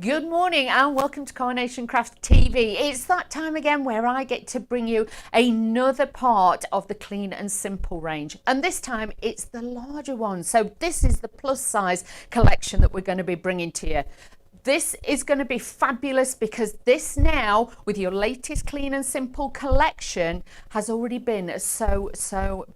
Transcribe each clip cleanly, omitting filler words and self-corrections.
Good morning and welcome to Carnation Craft TV. It's that time again where I get to bring you another part of the clean and simple range, and this time it's the larger one. So this is the plus size collection that we're going to be bringing to you. This is going to be fabulous because this now, with your latest clean and simple collection, has already been so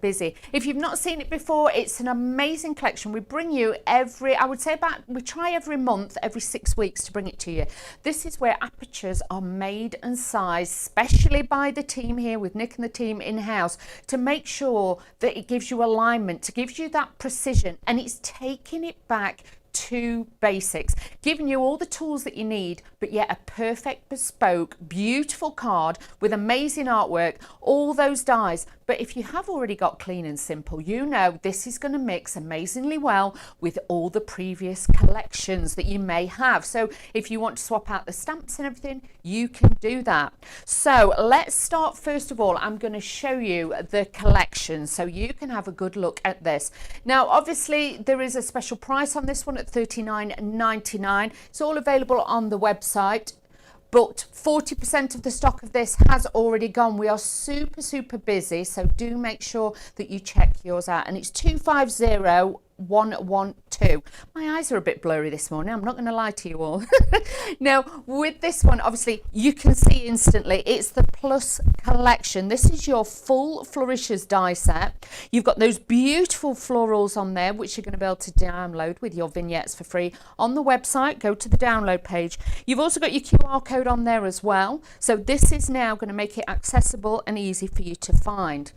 busy. If you've not seen it before, it's an amazing collection. We bring you we try every month, every 6 weeks to bring it to you. This is where apertures are made and sized, specially by the team here with Nick and the team in-house, to make sure that it gives you alignment, to give you that precision, and it's taking it back to basics, giving you all the tools that you need, but yet a perfect, bespoke, beautiful card with amazing artwork, all those dies. But if you have already got clean and simple, you know this is going to mix amazingly well with all the previous collections that you may have. So if you want to swap out the stamps and everything, you can do that. So let's start. First of all, I'm going to show you the collection so you can have a good look at this. Now, obviously, there is a special price on this one at $39.99. It's all available on the website, but 40% of the stock of this has already gone. We are super busy, so do make sure that you check yours out. And it's 250112. My eyes are a bit blurry this morning, I'm not going to lie to you all. Now, with this one, obviously, you can see instantly it's the Plus collection. This is your full Flourishes die set. You've got those beautiful florals on there, which you're going to be able to download with your vignettes for free on the website. Go to the download page. You've also got your QR code on there as well. So this is now going to make it accessible and easy for you to find.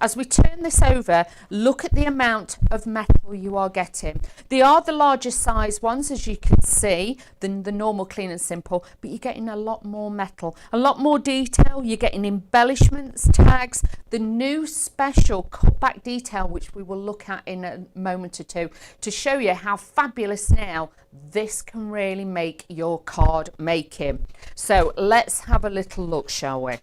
As we turn this over, look at the amount of metal you are getting. They are the largest size ones, as you can see, than the normal clean and simple, but you're getting a lot more metal, a lot more detail. You're getting embellishments, tags, the new special cutback detail, which we will look at in a moment or two, to show you how fabulous now this can really make your card making. So let's have a little look, shall we?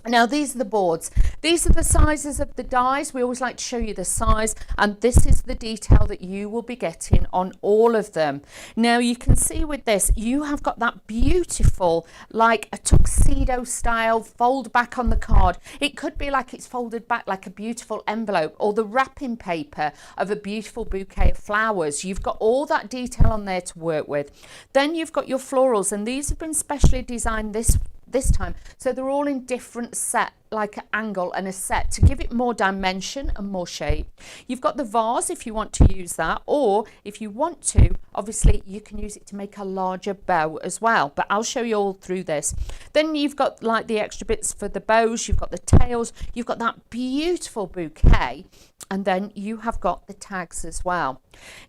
Now, these are the boards. These are the sizes of the dies. We always like to show you the size, and this is the detail that you will be getting on all of them. Now, you can see with this, you have got that beautiful, like a tuxedo style fold back on the card. It could be like it's folded back like a beautiful envelope, or the wrapping paper of a beautiful bouquet of flowers. You've got all that detail on there to work with. Then you've got your florals, and these have been specially designed this time, so they're all in different set, like an angle and a set, to give it more dimension and more shape. You've got the vase if you want to use that, or if you want to, obviously you can use it to make a larger bow as well, but I'll show you all through this. Then you've got like the extra bits for the bows, you've got the tails, you've got that beautiful bouquet, and then you have got the tags as well.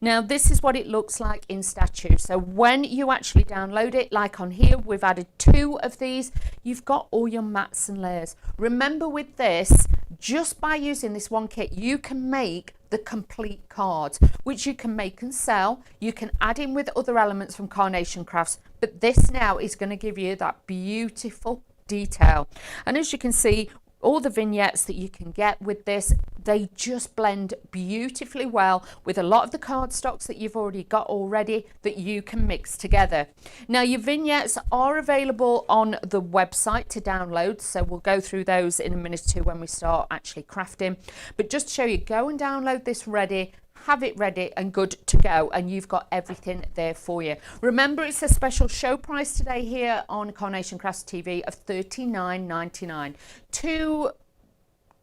Now, this is what it looks like in statue. So when you actually download it, like on here, we've added 2 of these. You've got all your mats and layers. Remember, with this, just by using this one kit, you can make the complete cards, which you can make and sell. You can add in with other elements from Carnation Crafts, but this now is going to give you that beautiful detail. And as you can see, all the vignettes that you can get with this, they just blend beautifully well with a lot of the cardstocks that you've already got already that you can mix together. Now, your vignettes are available on the website to download, so we'll go through those in a minute or two when we start actually crafting. But just to show you, go and download this ready, have it ready and good to go, and you've got everything there for you. Remember, it's a special show price today here on Carnation Crafts TV of $39.99.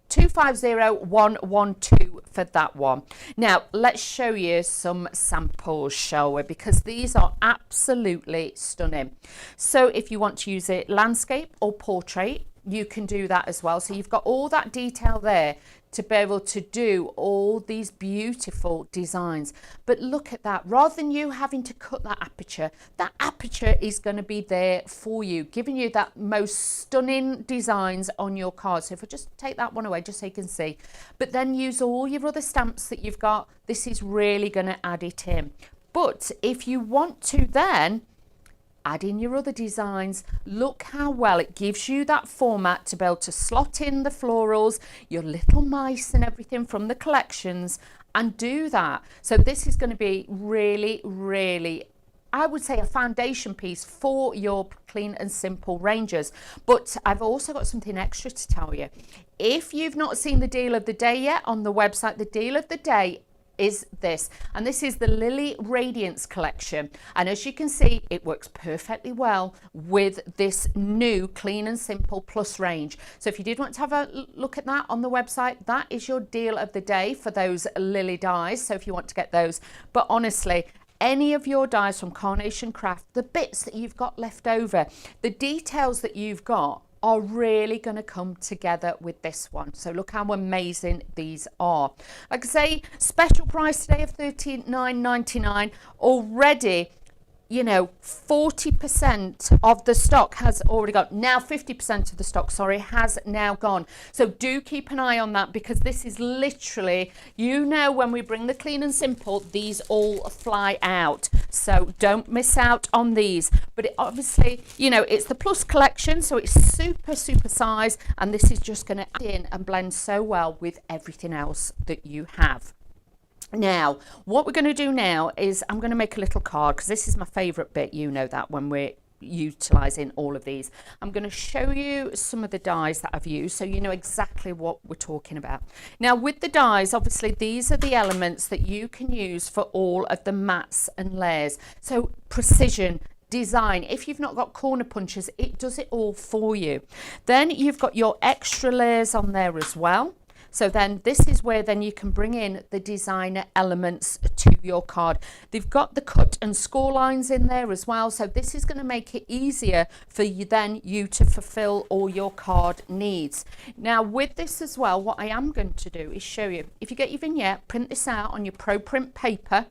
250112 for that one. Now, let's show you some samples, shall we? Because these are absolutely stunning. So if you want to use it landscape or portrait, you can do that as well. So you've got all that detail there to be able to do all these beautiful designs. But look at that, rather than you having to cut that aperture is going to be there for you, giving you that most stunning designs on your card. So if I just take that one away, just so you can see, but then use all your other stamps that you've got, this is really going to add it in. But if you want to then add in your other designs, look how well it gives you that format to be able to slot in the florals, your little mice and everything from the collections, and do that. So this is going to be really I would say a foundation piece for your clean and simple ranges. But I've also got something extra to tell you. If you've not seen the deal of the day yet on the website, the deal of the day is this, and this is the Lily Radiance collection, and as you can see, it works perfectly well with this new clean and simple plus range. So if you did want to have a look at that on the website, that is your deal of the day for those Lily dies. So if you want to get those, but honestly, any of your dies from Carnation Craft, the bits that you've got left over, the details that you've got are really going to come together with this one. So look how amazing these are. Like I say, special price today of $39.99. Already, you know, 40% of the stock has already gone. Now 50% of the stock, sorry, has now gone. So do keep an eye on that, because this is literally, you know, when we bring the clean and simple, these all fly out. So don't miss out on these. But it obviously, you know, it's the plus collection, so it's super size, and this is just going to add in and blend so well with everything else that you have. Now, what we're going to do now is I'm going to make a little card, because this is my favourite bit, you know that, when we're utilising all of these. I'm going to show you some of the dies that I've used, so you know exactly what we're talking about. Now, with the dies, obviously, these are the elements that you can use for all of the mats and layers. So precision, design. If you've not got corner punches, it does it all for you. Then you've got your extra layers on there as well. So then this is where then you can bring in the designer elements to your card. They've got the cut and score lines in there as well. So this is going to make it easier for you to fulfill all your card needs. Now with this as well, what I am going to do is show you, if you get your vignette, print this out on your Pro Print paper.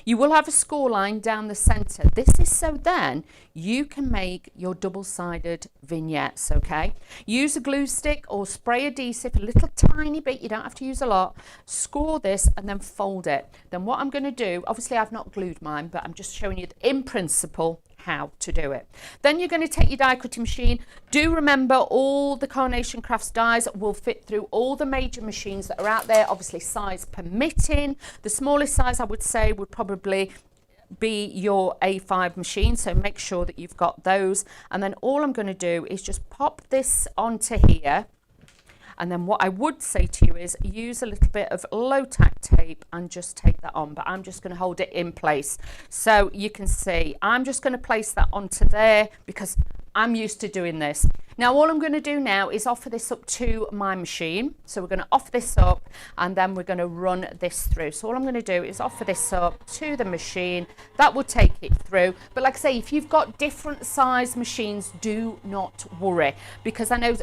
You will have a score line down the center. This is so then you can make your double-sided vignettes, okay? Use a glue stick or spray adhesive, a little tiny bit, you don't have to use a lot. Score this and then fold it. Then what I'm going to do, obviously I've not glued mine, but I'm just showing you in principle how to do it. Then you're going to take your die cutting machine. Do remember, all the Carnation Crafts dies will fit through all the major machines that are out there, obviously size permitting. The smallest size I would say would probably be your A5 machine, so make sure that you've got those. And then all I'm going to do is just pop this onto here. And then what I would say to you is use a little bit of low tack tape and just take that on, but I'm just going to hold it in place. So you can see I'm just going to place that onto there because I'm used to doing this. Now all I'm going to do now is offer this up to my machine. So we're going to offer this up and then we're going to run this through. So all I'm going to do is offer this up to the machine. That will take it through. But like I say, if you've got different size machines, do not worry, because I know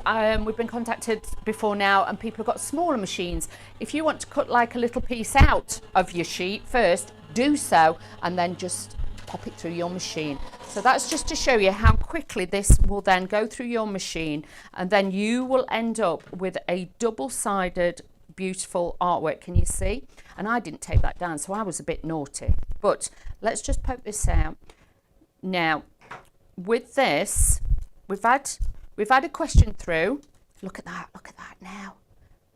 we've been contacted before now and people have got smaller machines. If you want to cut like a little piece out of your sheet first, do so and then just pop it through your machine. So that's just to show you how quickly this will then go through your machine, and then you will end up with a double-sided beautiful artwork. Can you see? And I didn't take that down, so I was a bit naughty, but let's just poke this out. Now with this, we've had a question through. Look at that now.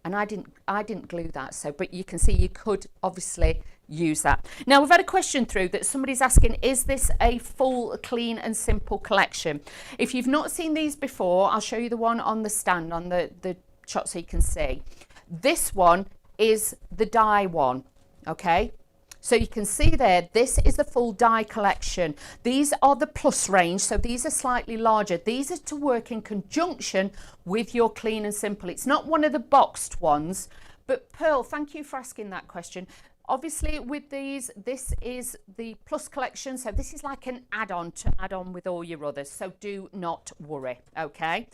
And I didn't glue that, so, but you can see you could obviously use that. Now we've had a question through that somebody's asking, is this a full clean and simple collection? If you've not seen these before, I'll show you the one on the stand on the shot so you can see. This one is the die one, okay? So you can see there, this is the full die collection. These are the plus range, so these are slightly larger. These are to work in conjunction with your clean and simple. It's not one of the boxed ones, but Pearl, thank you for asking that question. Obviously with these, this is the plus collection, so this is like an add-on to add on with all your others, so do not worry, okay?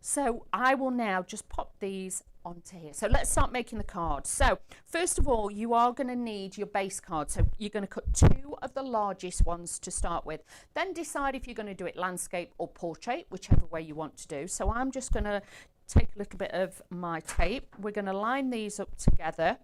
So I will now just pop these onto here. So let's start making the cards. So first of all, you are going to need your base card. So you're going to cut 2 of the largest ones to start with. Then decide if you're going to do it landscape or portrait, whichever way you want to do. So I'm just going to take a little bit of my tape. We're going to line these up together,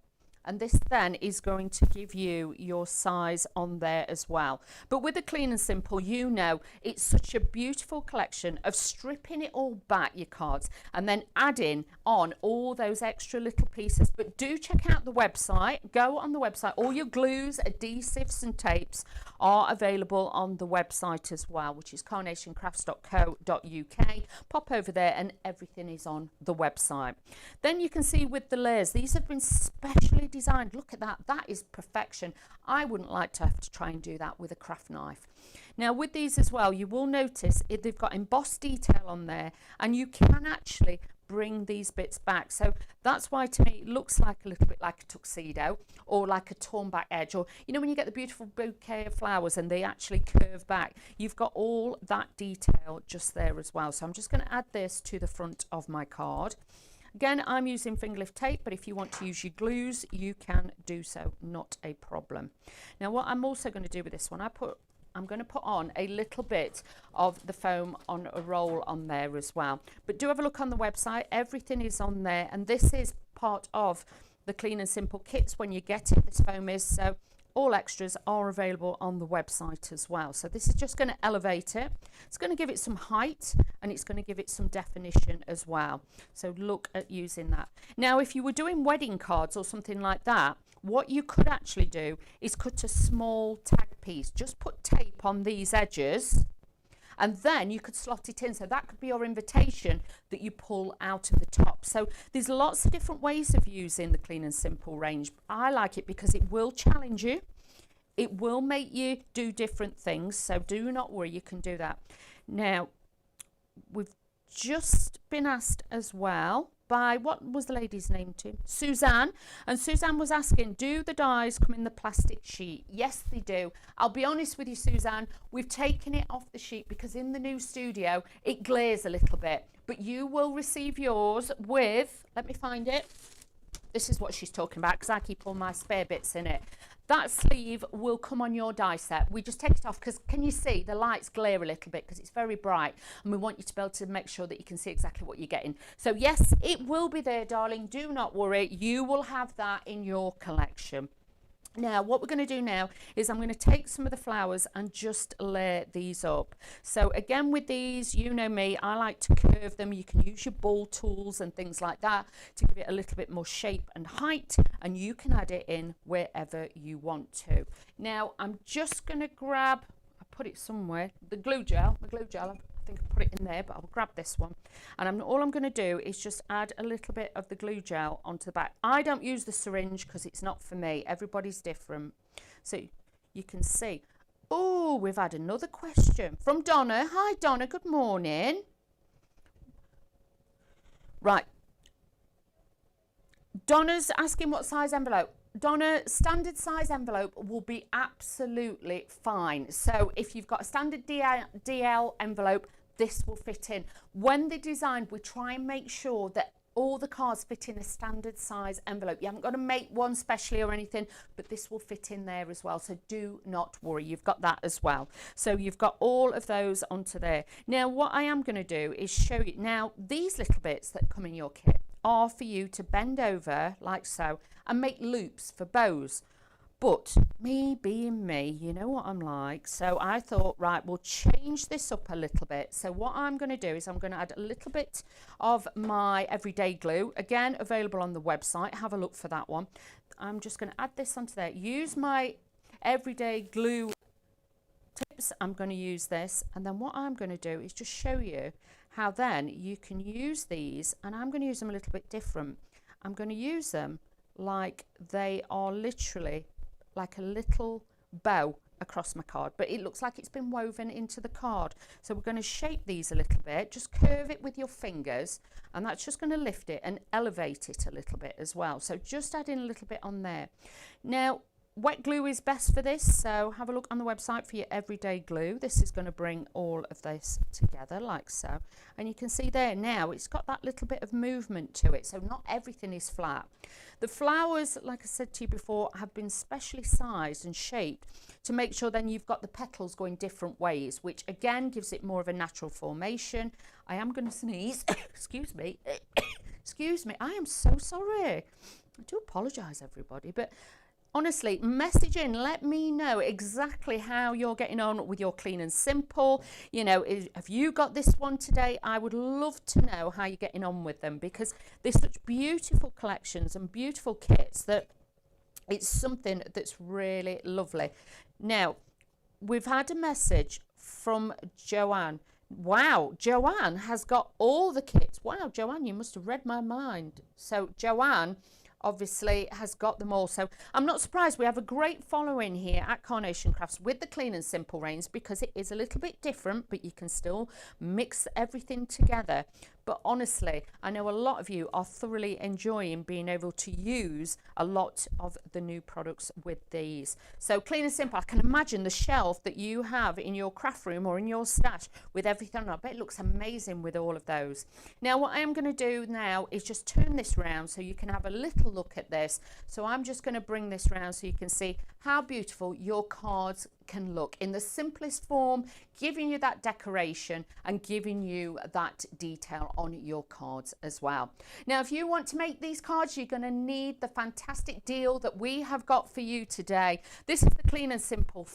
and this then is going to give you your size on there as well. But with the Clean and Simple, you know, it's such a beautiful collection of stripping it all back, your cards, and then adding on all those extra little pieces. But do check out the website. Go on the website. All your glues, adhesives and tapes are available on the website as well, which is carnationcrafts.co.uk. Pop over there and everything is on the website. Then you can see with the layers, these have been specially designed. Look at that. That is perfection. I wouldn't like to have to try and do that with a craft knife. Now with these as well, you will notice they've got embossed detail on there, and you can actually bring these bits back. So that's why to me it looks like a little bit like a tuxedo, or like a torn back edge, or you know when you get the beautiful bouquet of flowers and they actually curve back, you've got all that detail just there as well. So I'm just going to add this to the front of my card. Again, I'm using finger lift tape, but if you want to use your glues, you can do so, not a problem. Now what I'm also going to do with this one, I'm going to put on a little bit of the foam on a roll on there as well. But do have a look on the website. Everything is on there, and this is part of the Clean and Simple kits when you get it. This foam is, so all extras are available on the website as well. So this is just going to elevate it. It's going to give it some height, and it's going to give it some definition as well. So look at using that. Now, if you were doing wedding cards or something like that, what you could actually do is cut a small tag piece. Just put tape on these edges, and then you could slot it in. So that could be your invitation that you pull out of the top. So there's lots of different ways of using the Clean and Simple range. I like it because it will challenge you. It will make you do different things. So do not worry, you can do that. Now, we've just been asked as well by, what was the lady's name too? Suzanne. And Suzanne was asking, do the dies come in the plastic sheet? Yes, they do. I'll be honest with you, Suzanne, we've taken it off the sheet because in the new studio, it glares a little bit. But you will receive yours with, let me find it. This is what she's talking about because I keep all my spare bits in it. That sleeve will come on your die set. We just take it off because can you see the lights glare a little bit because it's very bright, and we want you to be able to make sure that you can see exactly what you're getting. So yes, it will be there, darling. Do not worry. You will have that in your collection. Now what we're going to do now is I'm going to take some of the flowers and just layer these up. So again with these, you know me, I like to curve them. You can use your ball tools and things like that to give it a little bit more shape and height, and you can add it in wherever you want to. Now I'm just going to grab, I put it somewhere, the glue gel, I think I put it in there, but I'll grab this one, and all I'm going to do is just add a little bit of the glue gel onto the back. I don't use the syringe because it's not for me. Everybody's different. So you can see. Oh, we've had another question from Donna. Hi Donna, good morning. Right, Donna's asking what size envelope. Donna, standard size envelope will be absolutely fine. So if you've got a standard DL envelope, this will fit in. When they're designed, we try and make sure that all the cards fit in a standard size envelope. You haven't got to make one specially or anything, but this will fit in there as well. So do not worry, you've got that as well. So you've got all of those onto there. Now what I am going to do is show you. Now these little bits that come in your kit are for you to bend over like so and make loops for bows. But me being me, you know what I'm like. So I thought, right, we'll change this up a little bit. So what I'm going to do is I'm going to add a little bit of my everyday glue. Again, available on the website. Have a look for that one. I'm just going to add this onto there. Use my everyday glue tips. I'm going to use this. And then what I'm going to do is just show you how then you can use these. And I'm going to use them a little bit different. I'm going to use them like they are literally like a little bow across my card, but it looks like it's been woven into the card. So we're going to shape these a little bit, just curve it with your fingers, and that's just going to lift it and elevate it a little bit as well. So just adding a little bit on there. Now wet glue is best for this, so have a look on the website for your everyday glue. This is going to bring all of this together like so, and you can see there now it's got that little bit of movement to it, so not everything is flat. The flowers, like I said to you before, have been specially sized and shaped to make sure then you've got the petals going different ways, which again gives it more of a natural formation. I am going to sneeze excuse me Excuse me, I am so sorry. I do apologise, everybody, but honestly, message in, let me know exactly how you're getting on with your Clean and Simple. You know, have you got this one today? I would love to know how you're getting on with them, because there's such beautiful collections and beautiful kits that it's something that's really lovely. Now, we've had a message from Joanne. Wow, Joanne has got all the kits. Wow, Joanne, you must have read my mind. So Joanne obviously has got them all. So I'm not surprised. We have a great following here at Carnation Crafts with the Clean and Simple range, because it is a little bit different, but you can still mix everything together. But honestly, I know a lot of you are thoroughly enjoying being able to use a lot of the new products with these. So Clean and Simple, I can imagine the shelf that you have in your craft room or in your stash with everything on. I bet it looks amazing with all of those. Now, what I am going to do now is just turn this round so you can have a little look at this. So I'm just going to bring this round so you can see how beautiful your cards can look in the simplest form, giving you that decoration and giving you that detail on your cards as well. Now, if you want to make these cards, you're going to need the fantastic deal that we have got for you today. This is the Clean and Simple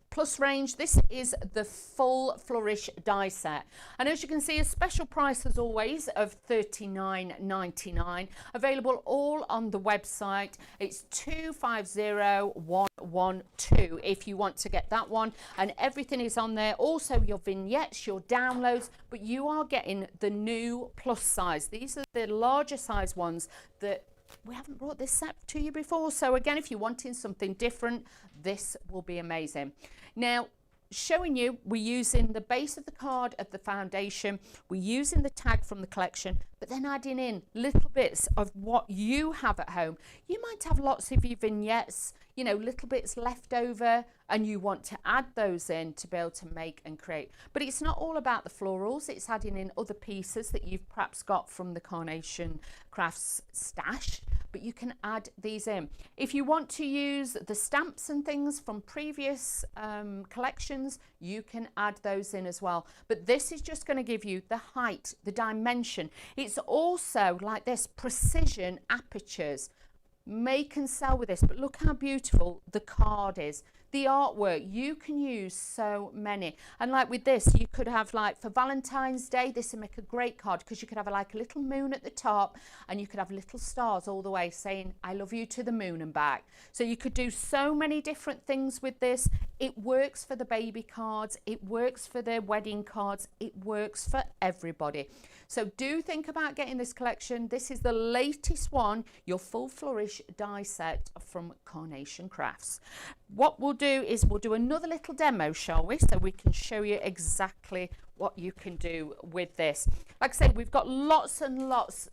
Plus range. This is the full Flourish die set, and as you can see, a special price as always of $39.99, available all on the website. It's 250112 if you want to get that one, and everything is on there. Also your vignettes, your downloads, but you are getting the new plus size. These are the larger size ones that we haven't brought this set to you before. So again, if you're wanting something different, this will be amazing. Now, showing you, we're using the base of the card of the foundation, we're using the tag from the collection, but then adding in little bits of what you have at home. You might have lots of your vignettes, you know, little bits left over, and you want to add those in to be able to make and create. But it's not all about the florals, it's adding in other pieces that you've perhaps got from the Carnation Crafts stash, but you can add these in. If you want to use the stamps and things from previous collections, you can add those in as well. But this is just going to give you the height, the dimension. It's also like this, precision apertures. Make and sell with this, but look how beautiful the card is. The artwork, you can use so many, and like with this, you could have, like for Valentine's Day, this would make a great card, because you could have like a little moon at the top, and you could have little stars all the way saying I love you to the moon and back. So you could do so many different things with this. It works for the baby cards, it works for the wedding cards, it works for everybody. So do think about getting this collection. This is the latest one, your full Flourish die set from Carnation Crafts. What we'll do is we'll do another little demo, shall we, so we can show you exactly what you can do with this. Like I said, we've got lots and lots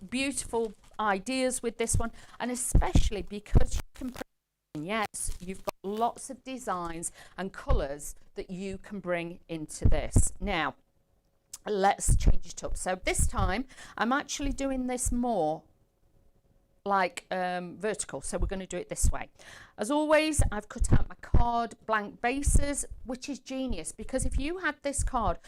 beautiful ideas with this one, and especially because you can print vignettes, you've got lots of designs and colours that you can bring into this. Now let's change it up. So this time I'm actually doing this more like vertical, so we're going to do it this way. As always, I've cut out my card blank bases, which is genius, because if you had this card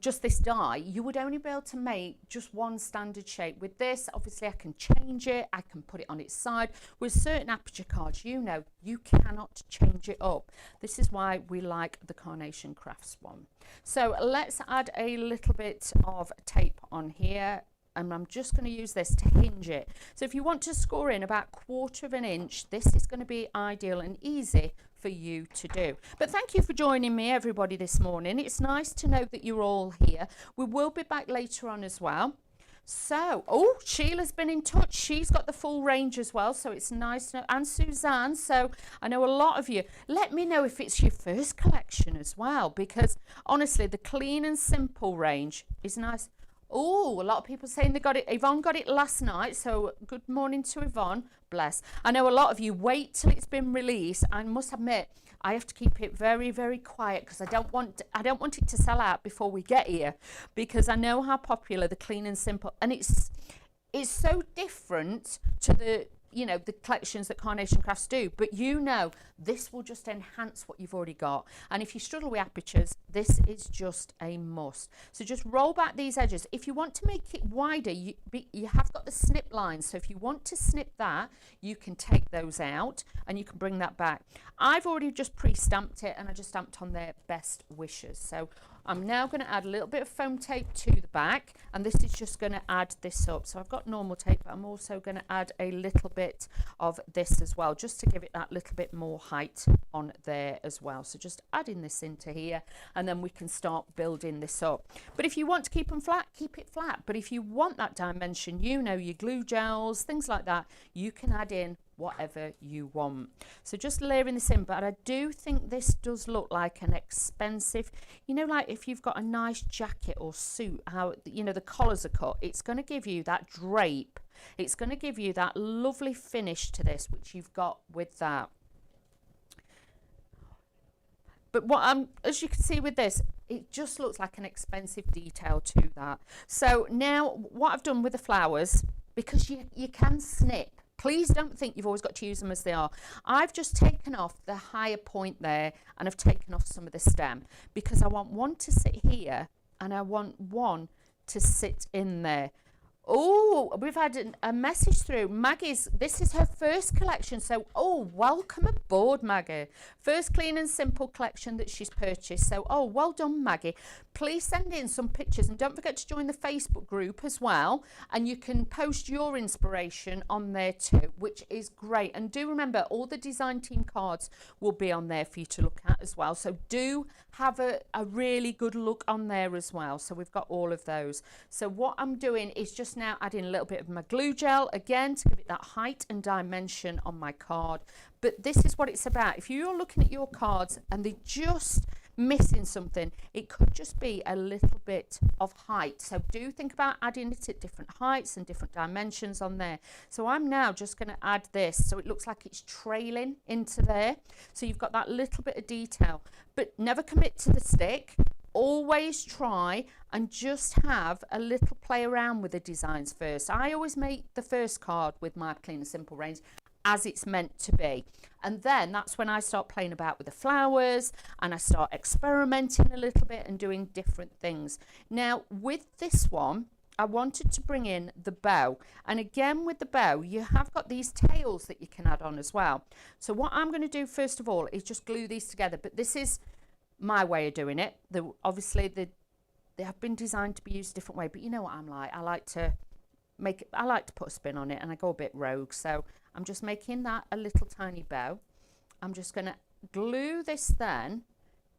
just this die, you would only be able to make just one standard shape. With this, obviously I can change it, I can put it on its side. With certain aperture cards, you know, you cannot change it up. This is why we like the Carnation Crafts one. So let's add a little bit of tape on here, and I'm just going to use this to hinge it. So if you want to score in about 1/4 of an inch, this is going to be ideal and easy for you to do. But thank you for joining me, everybody, this morning. It's nice to know that you're all here. We will be back later on as well. So, oh, Sheila's been in touch. She's got the full range as well, so it's nice to know. And Suzanne, so I know a lot of you. Let me know if it's your first collection as well, because honestly, the Clean and Simple range is nice. Oh, a lot of people saying they got it. Yvonne got it last night, so good morning to Yvonne. Bless. I know a lot of you wait till it's been released. I must admit, I have to keep it very, very quiet, because I don't want it to sell out before we get here, because I know how popular the Clean and Simple, and it's so different to the you know, the collections that Carnation Crafts do, but you know this will just enhance what you've already got. And if you struggle with apertures, this is just a must. So just roll back these edges. If you want to make it wider, you have got the snip lines, so if you want to snip that, you can take those out and you can bring that back. I've already just pre-stamped it, and I just stamped on their best wishes. So I'm now going to add a little bit of foam tape to the back, and this is just going to add this up. So I've got normal tape, but I'm also going to add a little bit of this as well, just to give it that little bit more height on there as well. So just adding this into here, and then we can start building this up. But if you want to keep them flat, keep it flat. But if you want that dimension, you know, your glue gels, things like that, you can add in whatever you want. So just layering this in, but I do think this does look like an expensive, you know, like if you've got a nice jacket or suit, how, you know, the collars are cut, it's going to give you that drape, it's going to give you that lovely finish to this, which you've got with that. But what as you can see with this, it just looks like an expensive detail to that. So now what I've done with the flowers, because you can snip, please don't think you've always got to use them as they are. I've just taken off the higher point there, and I've taken off some of the stem, because I want one to sit here and I want one to sit in there. Oh, we've had a message through. Maggie's, this is her first collection. So, oh, welcome aboard, Maggie. First clean and simple collection that she's purchased. So, oh, well done, Maggie. Please send in some pictures, and don't forget to join the Facebook group as well. And you can post your inspiration on there too, which is great. And do remember, all the design team cards will be on there for you to look at as well. So do have a really good look on there as well. So we've got all of those. So what I'm doing is just now adding a little bit of my glue gel again to give it that height and dimension on my card. But this is what it's about. If you're looking at your cards and they're just missing something, it could just be a little bit of height. So do think about adding it at different heights and different dimensions on there. So I'm now just going to add this so it looks like it's trailing into there. So you've got that little bit of detail, but never commit to the stick. Always try and just have a little play around with the designs first. I always make the first card with my clean and simple range as it's meant to be, and then that's when I start playing about with the flowers and I start experimenting a little bit and doing different things. Now with this one, I wanted to bring in the bow, and again with the bow you have got these tails that you can add on as well. So what I'm going to do first of all is just glue these together, but this is my way of doing it. Obviously they have been designed to be used a different way, but you know what I'm like, I like to put a spin on it, and I go a bit rogue. So I'm just making that a little tiny bow. I'm just going to glue this then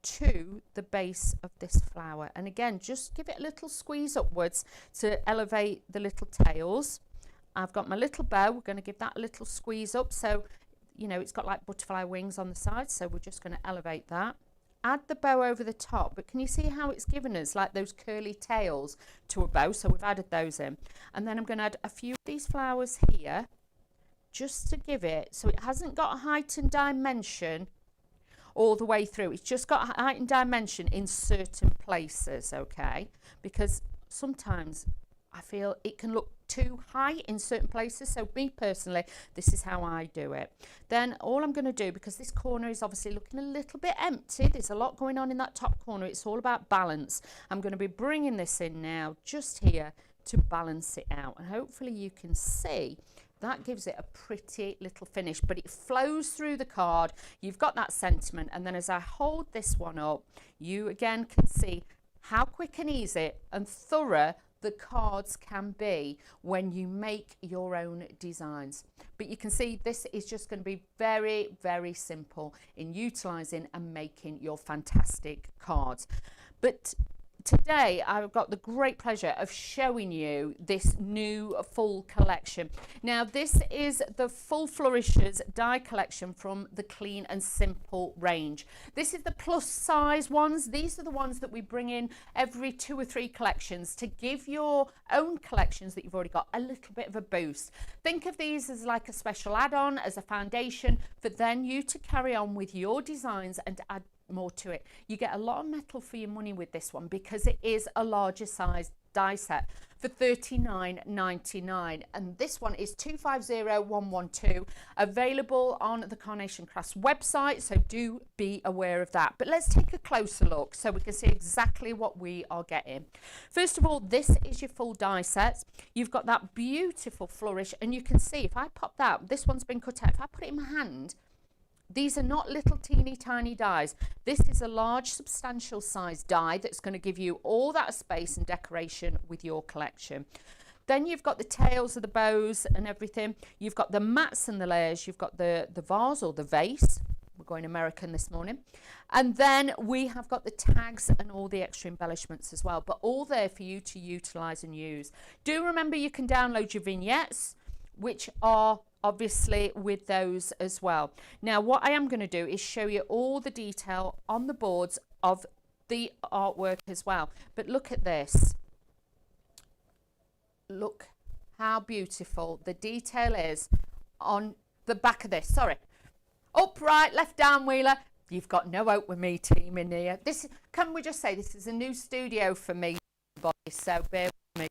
to the base of this flower, and again just give it a little squeeze upwards to elevate the little tails. I've got my little bow, we're going to give that a little squeeze up, so you know it's got like butterfly wings on the side, so we're just going to elevate that. Add the bow over the top, but can you see how it's given us like those curly tails to a bow? So we've added those in, and then I'm going to add a few of these flowers here just to give it, so it hasn't got height and dimension all the way through, it's just got height and dimension in certain places, okay? Because sometimes I feel it can look too high in certain places. So me personally, this is how I do it. Then all I'm going to do, because this corner is obviously looking a little bit empty, there's a lot going on in that top corner, it's all about balance. I'm going to be bringing this in now just here to balance it out, and hopefully you can see that gives it a pretty little finish, but it flows through the card. You've got that sentiment, and then as I hold this one up, you again can see how quick and easy and thorough the cards can be when you make your own designs. But you can see this is just going to be very, very simple in utilizing and making your fantastic cards. But today I've got the great pleasure of showing you this new full collection. Now this is the full Flourishes die collection from the Clean and Simple range. This is the plus size ones. These are the ones that we bring in every 2 or 3 collections to give your own collections that you've already got a little bit of a boost. Think of these as like a special add-on, as a foundation for then you to carry on with your designs and add more to it. You get a lot of metal for your money with this one because it is a larger size die set for $39.99, and this one is 250112, available on the Carnation Crafts website, so do be aware of that. But let's take a closer look so we can see exactly what we are getting. First of all, this is your full die set. You've got that beautiful Flourish, and you can see if I pop that, this one's been cut out, if I put it in my hand, these are not little teeny tiny dies. This is a large substantial size die that's going to give you all that space and decoration with your collection. Then you've got the tails of the bows and everything. You've got the mats and the layers. You've got the vase or the vase. We're going American this morning. And then we have got the tags and all the extra embellishments as well, but all there for you to utilize and use. Do remember you can download your vignettes, which are obviously with those as well. Now what I am going to do is show you all the detail on the boards of the artwork as well. But look at this. Look how beautiful the detail is on the back of this. Sorry. Up, right, left, down, wheeler. You've got no hope with me, team, in here. This, can we just say, this is a new studio for me, so bear with me.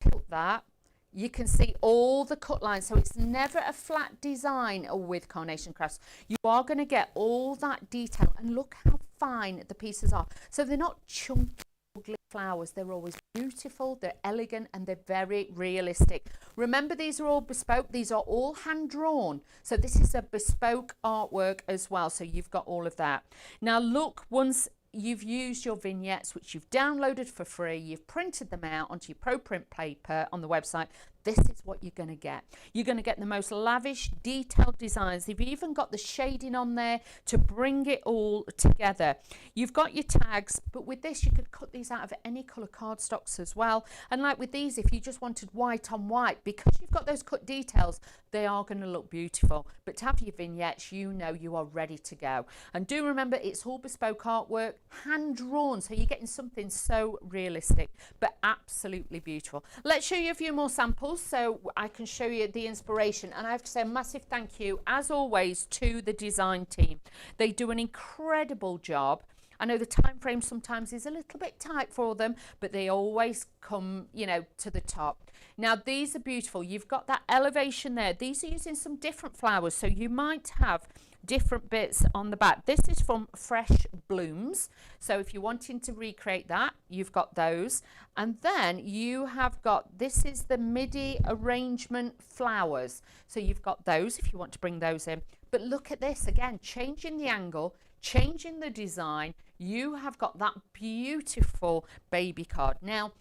Tilt that. You can see all the cut lines, so it's never a flat design with Carnation Crafts. You are going to get all that detail, and look how fine the pieces are. So they're not chunky, ugly flowers. They're always beautiful, they're elegant, and they're very realistic. Remember, these are all bespoke. These are all hand drawn. So this is a bespoke artwork as well. So you've got all of that. Now look, once you've used your vignettes, which you've downloaded for free, you've printed them out onto your ProPrint paper on the website, this is what you're going to get. You're going to get the most lavish, detailed designs. You've even got the shading on there to bring it all together. You've got your tags, but with this, you could cut these out of any colour cardstocks as well. And like with these, if you just wanted white on white, because you've got those cut details, they are going to look beautiful. But to have your vignettes, you know you are ready to go. And do remember, it's all bespoke artwork, hand drawn, so you're getting something so realistic, but absolutely beautiful. Let's show you a few more samples so I can show you the inspiration. And I have to say a massive thank you, as always, to the design team. They do an incredible job. I know the time frame sometimes is a little bit tight for them, but they always come, you know, to the top. Now these are beautiful. You've got that elevation there. These are using some different flowers, so you might have different bits on the back. This is from Fresh Blooms, so if you're wanting to recreate that, you've got those. And then you have got, this is the MIDI arrangement flowers, so you've got those if you want to bring those in. But look at this again, changing the angle, changing the design. You have got that beautiful baby card. Now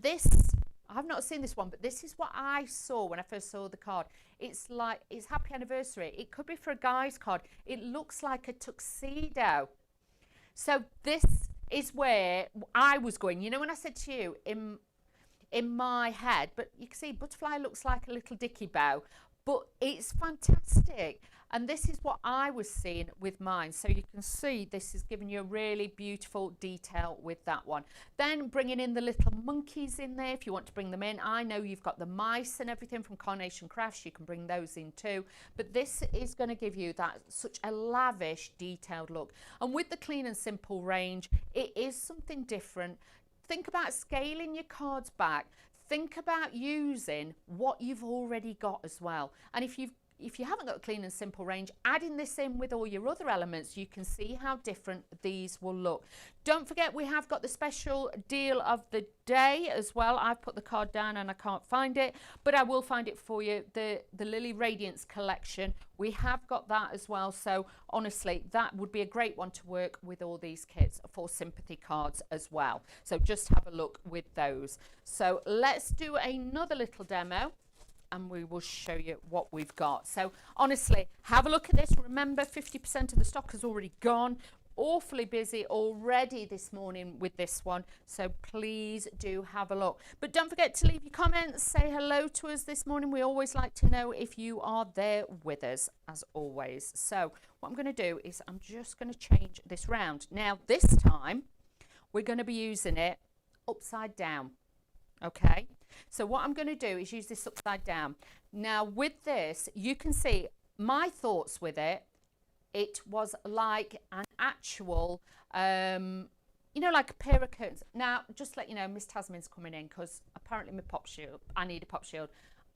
this, I've not seen this one, but this is what I saw when I first saw the card. It's like, it's happy anniversary. It could be for a guy's card. It looks like a tuxedo. So this is where I was going. You know, when I said to you in my head, but you can see butterfly looks like a little dicky bow, but it's fantastic. And this is what I was seeing with mine. So you can see this is giving you a really beautiful detail with that one. Then bringing in the little monkeys in there if you want to bring them in. I know you've got the mice and everything from Carnation Crafts. You can bring those in too. But this is going to give you that such a lavish, detailed look. And with the clean and simple range, it is something different. Think about scaling your cards back. Think about using what you've already got as well. And if you haven't got a clean and simple range, adding this in with all your other elements, you can see how different these will look. Don't forget, we have got the special deal of the day as well. I've put the card down and I can't find it, but I will find it for you. The Lily Radiance collection, we have got that as well. So honestly, that would be a great one to work with all these kits for sympathy cards as well. So just have a look with those. So let's do another little demo, and we will show you what we've got. So honestly, have a look at this. Remember, 50% of the stock has already gone. Awfully busy already this morning with this one, so please do have a look. But don't forget to leave your comments, say hello to us this morning. We always like to know if you are there with us, as always. So what I'm going to do is I'm just going to change this round. Now this time we're going to be using it upside down. Okay, so what I'm going to do is use this upside down. Now with this, you can see my thoughts with it. It was like an actual you know, like a pair of curtains. Now, just to let you know, Miss Tasman's coming in because apparently my pop shield, I need a pop shield.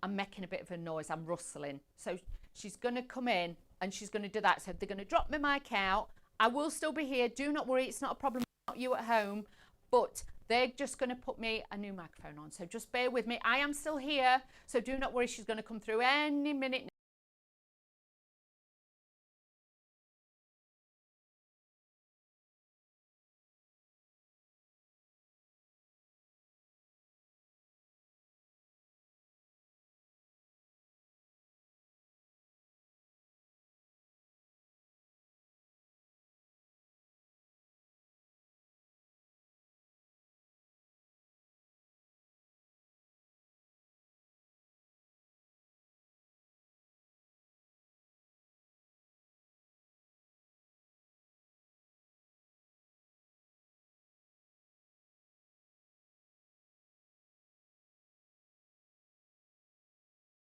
I'm making a bit of a noise, I'm rustling. So she's going to come in and she's going to do that. So they're going to drop my mic out. I will still be here. Do not worry, it's not a problem. Not you at home, but they're just going to put me a new microphone on. So just bear with me. I am still here. So do not worry, she's going to come through any minute.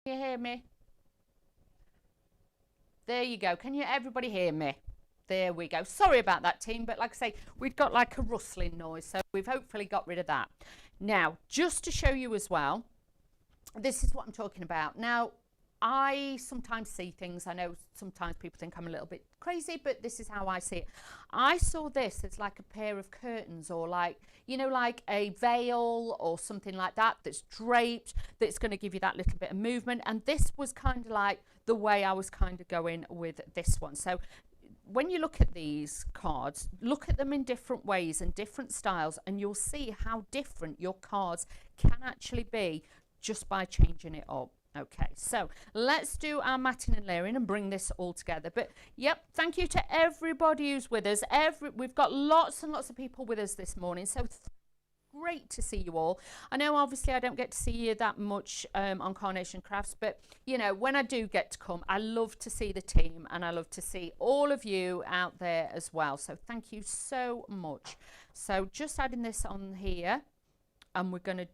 Can you hear me? There you go. Can you everybody hear me? There we go. Sorry about that, team, but like I say, we've got like a rustling noise, so we've hopefully got rid of that. Now, just to show you as well, this is what I'm talking about. Now, I sometimes see things. I know sometimes people think I'm a little bit crazy, but this is how I see it. I saw this as like a pair of curtains, or like, you know, like a veil or something like that that's draped, that's going to give you that little bit of movement. And this was kind of like the way I was kind of going with this one. So when you look at these cards, look at them in different ways and different styles, and you'll see how different your cards can actually be just by changing it up. Okay, so let's do our matting and layering and bring this all together. But yep, thank you to everybody who's with us. We've got lots and lots of people with us this morning, so great to see you all. I know obviously I don't get to see you that much on Carnation Crafts, but you know, when I do get to come, I love to see the team and I love to see all of you out there as well. So thank you so much. So just adding this on here, and we're going to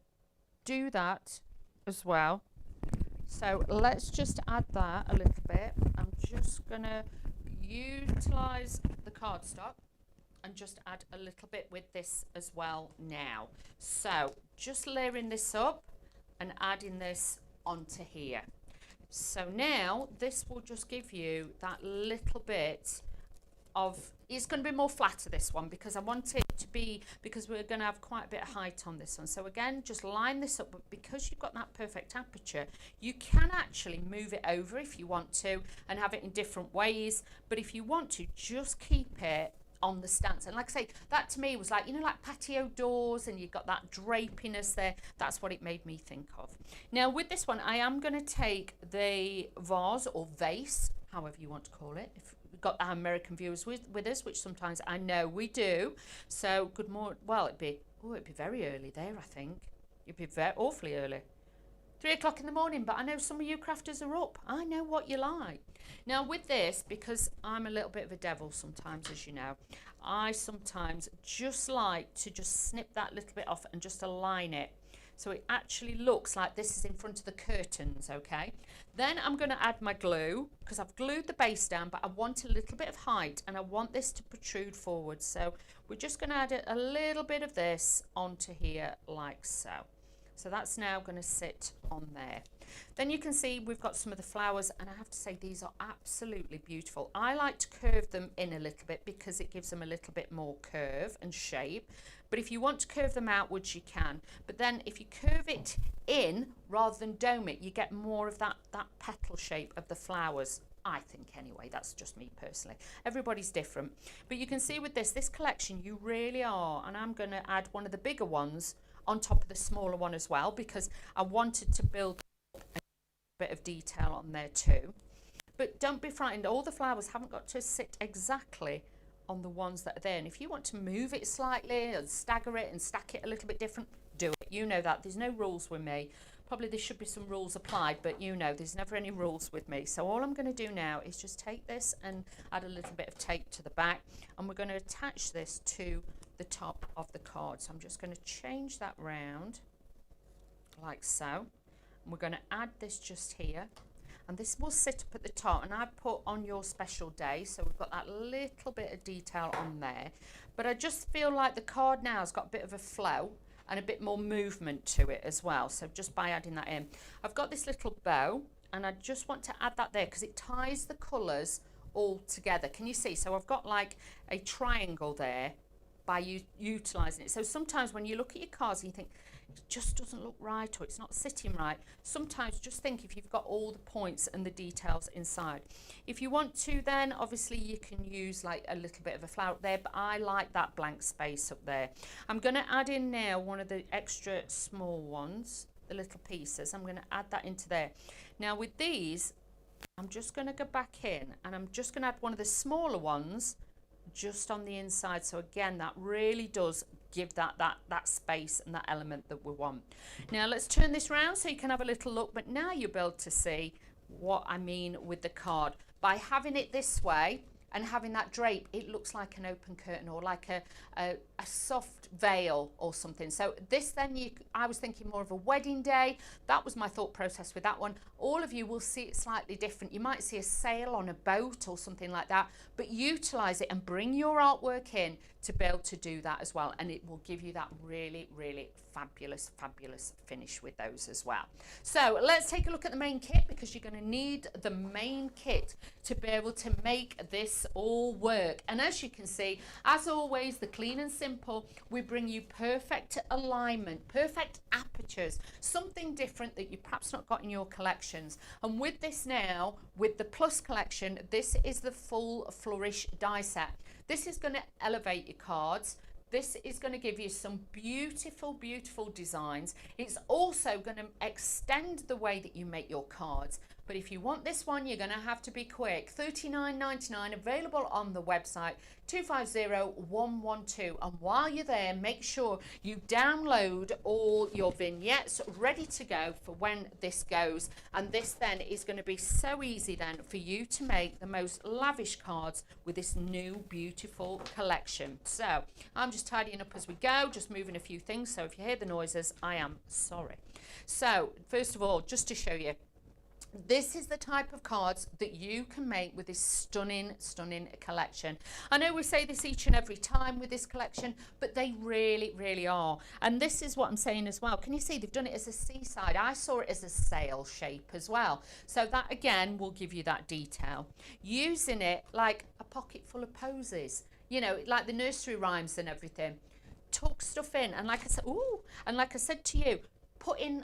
do that as well. So let's just add that a little bit. I'm just going to utilize the cardstock and just add a little bit with this as well now. So just layering this up and adding this onto here. So now this will just give you that little bit of, it's going to be more flatter, this one, because I want it to be, because we're going to have quite a bit of height on this one. So again, just line this up, but because you've got that perfect aperture, you can actually move it over if you want to and have it in different ways. But if you want to, just keep it on the stance. And like I say, that to me was like, you know, like patio doors, and you've got that drapiness there. That's what it made me think of. Now with this one, I am going to take the vase or vase, however you want to call it. If we've got our American viewers with us, which sometimes I know we do. So good morning. Well, it'd be very early there, I think. It'd be very awfully early. 3 o'clock in the morning, but I know some of you crafters are up. I know what you like. Now with this, because I'm a little bit of a devil sometimes, as you know, I sometimes just like to just snip that little bit off and just align it, so it actually looks like this is in front of the curtains. Okay, then I'm going to add my glue, because I've glued the base down, but I want a little bit of height and I want this to protrude forward. So we're just going to add a little bit of this onto here like so. So that's now going to sit on there. Then you can see we've got some of the flowers, and I have to say these are absolutely beautiful. I like to curve them in a little bit because it gives them a little bit more curve and shape. But if you want to curve them outwards, you can. But then if you curve it in rather than dome it, you get more of that petal shape of the flowers. I think anyway, that's just me personally. Everybody's different. But you can see with this collection, you really are. And I'm going to add one of the bigger ones on top of the smaller one as well, because I wanted to build a bit of detail on there too. But don't be frightened, all the flowers haven't got to sit exactly on the ones that are there. And if you want to move it slightly and stagger it and stack it a little bit different, do it. You know that there's no rules with me. Probably there should be some rules applied, but you know there's never any rules with me. So all I'm going to do now is just take this and add a little bit of tape to the back, and we're going to attach this to the top of the card. So I'm just going to change that round like so, and we're going to add this just here, and this will sit up at the top, and I put on your special day, so we've got that little bit of detail on there. But I just feel like the card now has got a bit of a flow and a bit more movement to it as well, so just by adding that in. I've got this little bow, and I just want to add that there because it ties the colours all together. Can you see? So I've got like a triangle there by utilising it. So sometimes when you look at your cards and you think it just doesn't look right or it's not sitting right, sometimes just think if you've got all the points and the details inside. If you want to, then obviously you can use like a little bit of a flower up there, but I like that blank space up there. I'm going to add in now one of the extra small ones, the little pieces. I'm going to add that into there. Now with these, I'm just going to go back in and I'm just going to add one of the smaller ones just on the inside. So again, that really does give that space and that element that we want. Now let's turn this around so you can have a little look, but now you'll be able to see what I mean with the card. By having it this way and having that drape, it looks like an open curtain or like a soft veil or something. So this then, I was thinking more of a wedding day. That was my thought process with that one. All of you will see it slightly different. You might see a sail on a boat or something like that, but utilize it and bring your artwork in to be able to do that as well. And it will give you that really, really fabulous, fabulous finish with those as well. So let's take a look at the main kit, because you're going to need the main kit to be able to make this all work. And as you can see, as always, the Clean and Simple, we bring you perfect alignment, perfect apertures, something different that you perhaps not got in your collections. And with this now, with the Plus collection, this is the full Flourish die set. This is going to elevate your cards. This is going to give you some beautiful, beautiful designs. It's also going to extend the way that you make your cards. But if you want this one, you're going to have to be quick. $39.99, available on the website, 250112. And while you're there, make sure you download all your vignettes ready to go for when this goes. And this then is going to be so easy then for you to make the most lavish cards with this new beautiful collection. So I'm just tidying up as we go, just moving a few things. So if you hear the noises, I am sorry. So first of all, just to show you, this is the type of cards that you can make with this stunning, stunning collection. I know we say this each and every time with this collection, but they really, really are. And this is what I'm saying as well. Can you see they've done it as a seaside? I saw it as a sail shape as well. So that again will give you that detail. Using it like a pocket full of posies, you know, like the nursery rhymes and everything. Tuck stuff in, and like I said, like I said to you,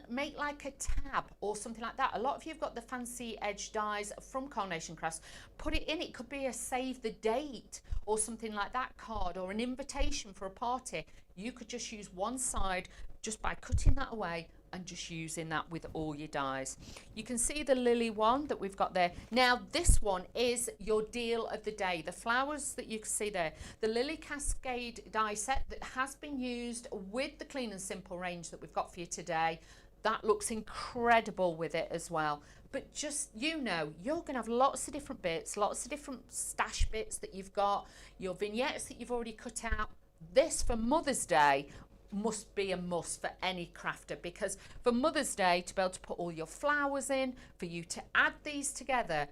make like a tab or something like that. A lot of you have got the fancy edge dies from Carnation Crafts. Put it in. It could be a save the date or something like that card, or an invitation for a party. You could just use one side just by cutting that away and just using that with all your dies. You can see the lily one that we've got there. Now this one is your deal of the day. The flowers that you can see there, the Lily Cascade die set that has been used with the Clean and Simple range that we've got for you today. That looks incredible with it as well. But just, you know, you're going to have lots of different bits, lots of different stash bits that you've got, your vignettes that you've already cut out. This for Mother's Day must be a must for any crafter, because for Mother's Day, to be able to put all your flowers in, for you to add these together,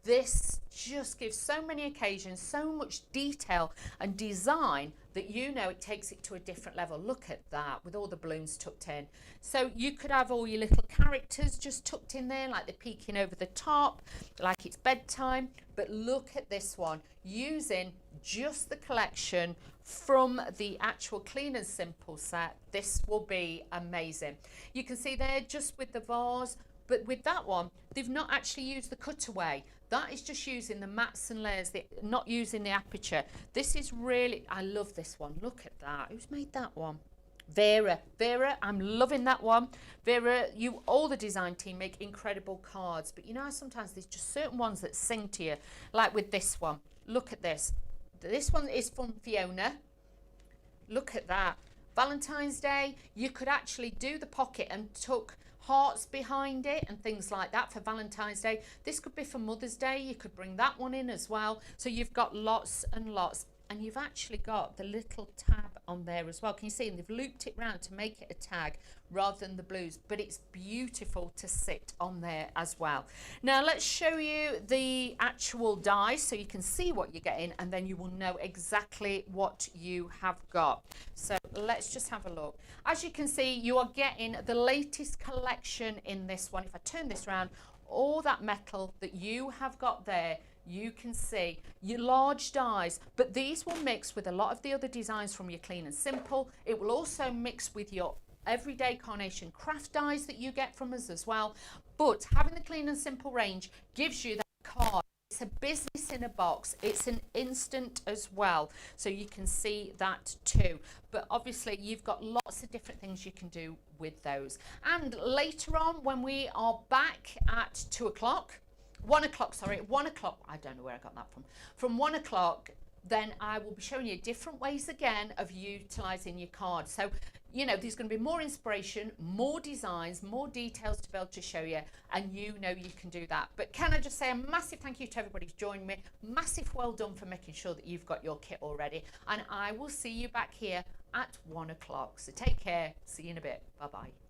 this just gives so many occasions, so much detail and design that, you know, it takes it to a different level. Look at that with all the balloons tucked in. So you could have all your little characters just tucked in there, like they're peeking over the top, like it's bedtime. But look at this one, using just the collection from the actual Clean and Simple set. This will be amazing. You can see there just with the vase. But with that one, they've not actually used the cutaway. That is just using the mats and layers, not using the aperture. This is really, I love this one. Look at that. Who's made that one? Vera, I'm loving that one. Vera, you, all the design team make incredible cards. But you know, sometimes there's just certain ones that sing to you. Like with this one. Look at this. This one is from Fiona. Look at that. Valentine's Day, you could actually do the pocket and tuck hearts behind it and things like that for Valentine's Day. This could be for Mother's Day. You could bring that one in as well. So you've got lots and lots. and you've actually got the little tab on there as well. Can you see? And they've looped it round to make it a tag rather than the blues, but it's beautiful to sit on there as well. Now let's show you the actual die so you can see what you're getting, and then you will know exactly what you have got. So let's just have a look. As you can see, you are getting the latest collection in this one. If I turn this around, all that metal that you have got there, you can see your large dies, but these will mix with a lot of the other designs from your Clean and Simple. It will also mix with your everyday Carnation craft dies that you get from us as well. But having the Clean and Simple range gives you that card. It's a business in a box. It's an instant as well, so you can see that too. But obviously you've got lots of different things you can do with those. And later on, when we are back at 2 o'clock, 1 o'clock, sorry, 1 o'clock, I don't know where I got that from 1 o'clock, then I will be showing you different ways again of utilising your card. So, you know, there's going to be more inspiration, more designs, more details to be able to show you, and you know you can do that. But can I just say a massive thank you to everybody who's joined me. Massive well done for making sure that you've got your kit already. And I will see you back here at 1 o'clock. So take care. See you in a bit. Bye-bye.